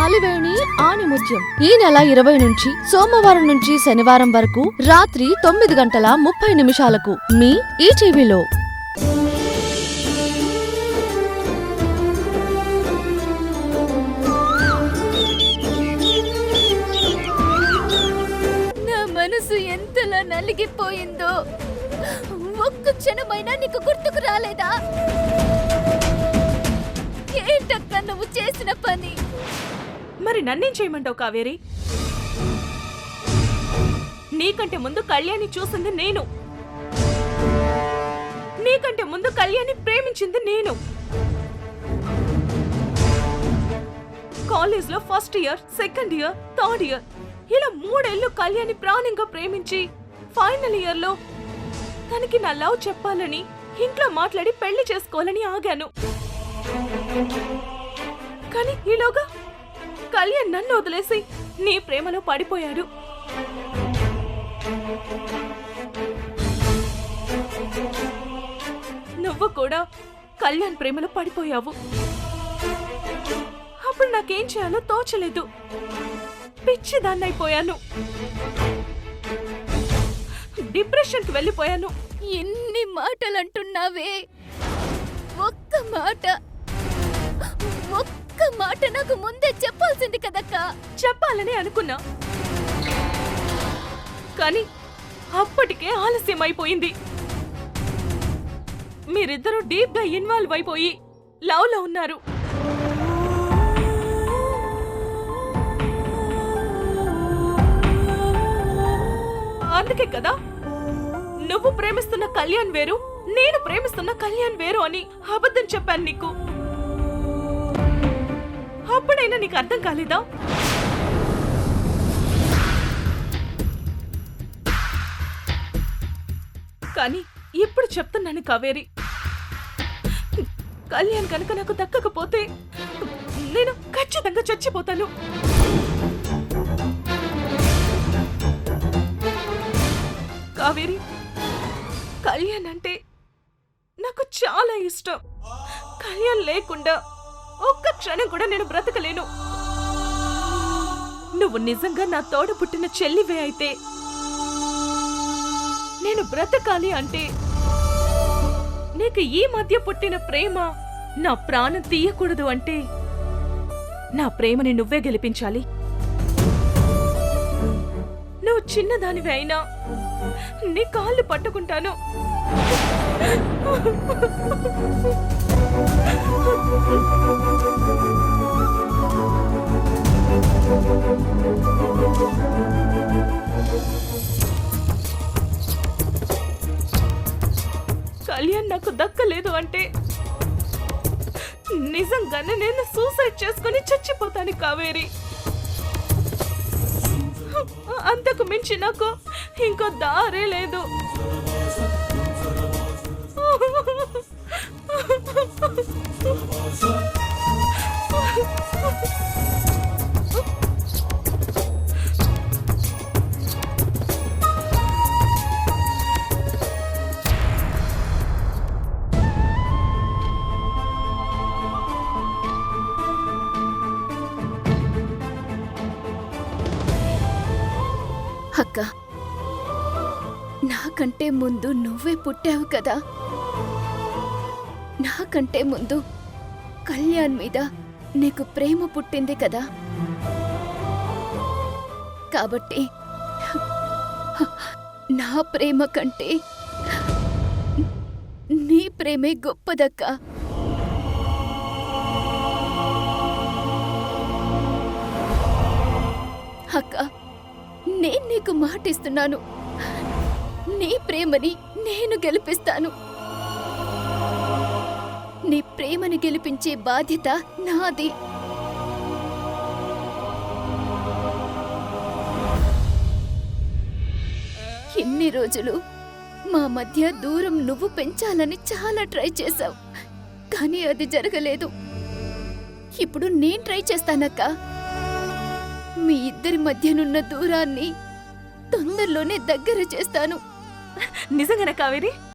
అలివేణి ఆణిముత్యం ఈ నెల 20 నుంచి సోమవారం నుంచి శనివారం వరకు రాత్రి 9:30 మీ ఈటీవీలో. నా మనసు ఎంతలా నలిగిపోయిందో ఒక్క క్షణమైనా నీకు గుర్తుకు రాలేదా? ఏంటక్క నువ్వు చేసిన పని? మరి నన్నేం చేయమంటావు కావేరి? నీకంటే ముందు కళ్యాణి చూసింది నేను, నీకంటే ముందు కళ్యాణి ప్రేమించింది నేను. కాలేజ్లో first year, second year, third year ఇలా 3 ఏళ్ళు కళ్యాణి ప్రాణంగా ప్రేమించి ఫైనల్ ఇయర్ లో తనకి నా లవ్ చెప్పాలని ఇంట్లో మాట్లాడి పెళ్లి చేసుకోవాలని ఆగాను. కానీ ఈలోగా కళ్యాణ్ నన్ను వదిలేసి నీ ప్రేమలో పడిపోయాడు. నువ్వు కూడా కళ్యాణ్ ప్రేమలో పడిపోయావు. అప్పుడు నాకేం చేయాలో తోచలేదు. పిచ్చిదాన్నైపోయాను, డిప్రెషన్కి వెళ్ళిపోయాను. ఎన్ని మాటలు అంటున్నావే, ఒక్క మాట నాకు ముందే చెప్పాల్సింది కదక్క. చెప్పాలని అనుకున్నా, కానీ అప్పటికే ఆలస్యం అయిపోయింది. మీరిద్దరూ డీప్ గా ఇన్వాల్వ్ అయిపోయి లవ్ లో ఉన్నారు. అందుకే కదా నువ్వు ప్రేమిస్తున్న కళ్యాణ్ వేరు, నేను ప్రేమిస్తున్న కళ్యాణ్ వేరు అని అబద్ధం చెప్పాను నీకు. అప్పుడైనా నీకు అర్థం కాలేదా? కానీ ఇప్పుడు చెప్తున్నాను కావేరి, కళ్యాణ్ కనుక నాకు దక్కకపోతే నేను ఖచ్చితంగా చచ్చిపోతాను. కావేరి, కళ్యాణ్ అంటే నాకు చాలా ఇష్టం. కళ్యాణ్ లేకుండా ఒక్క క్షణం కూడా నేను బ్రతకలేను. నువ్వు నిజంగా నా తోడ పుట్టిన చెల్లివే అయితే, నేను బ్రతకాలి అంటే నీకు ఈ మధ్య పుట్టిన ప్రేమ నా ప్రాణం తీయకూడదు. అంటే నా ప్రేమని నువ్వే గెలిపించాలి. నువ్వు చిన్నదానివి అయినా నీ కాళ్ళు పట్టుకుంటాను. కళ్యాణ్ నాకు దక్కలేదు అంటే నిజంగానే నేను సూసైడ్ చేసుకుని చచ్చిపోతాను కావేరి. అంతకు మించి నాకు ఇంకో దారే లేదు. అక్క, నాకంటే ముందు నువ్వే పుట్టావు కదా. నాకంటే ముందు కళ్యాణ్ మీద నీకు ప్రేమ పుట్టింది కదా. కాబట్టి నా ప్రేమ కంటే నీ ప్రేమే గొప్పదక్క. అక్క, నేను నీకు మాటిస్తున్నాను, నీ ప్రేమని నేను గెలిపిస్తాను. నీ ప్రేమని గెలిపించే బాధ్యత నాది. ఇన్ని రోజులు మా మధ్య దూరం నువ్వు పెంచాలని చాలా ట్రై చేశావు, కానీ అది జరగలేదు. ఇప్పుడు నేను ట్రై చేస్తానక్క. మీ ఇద్దరి మధ్యనున్న దూరాన్ని తొందరలోనే దగ్గర చేస్తాను. నిజంగానే కావేరి?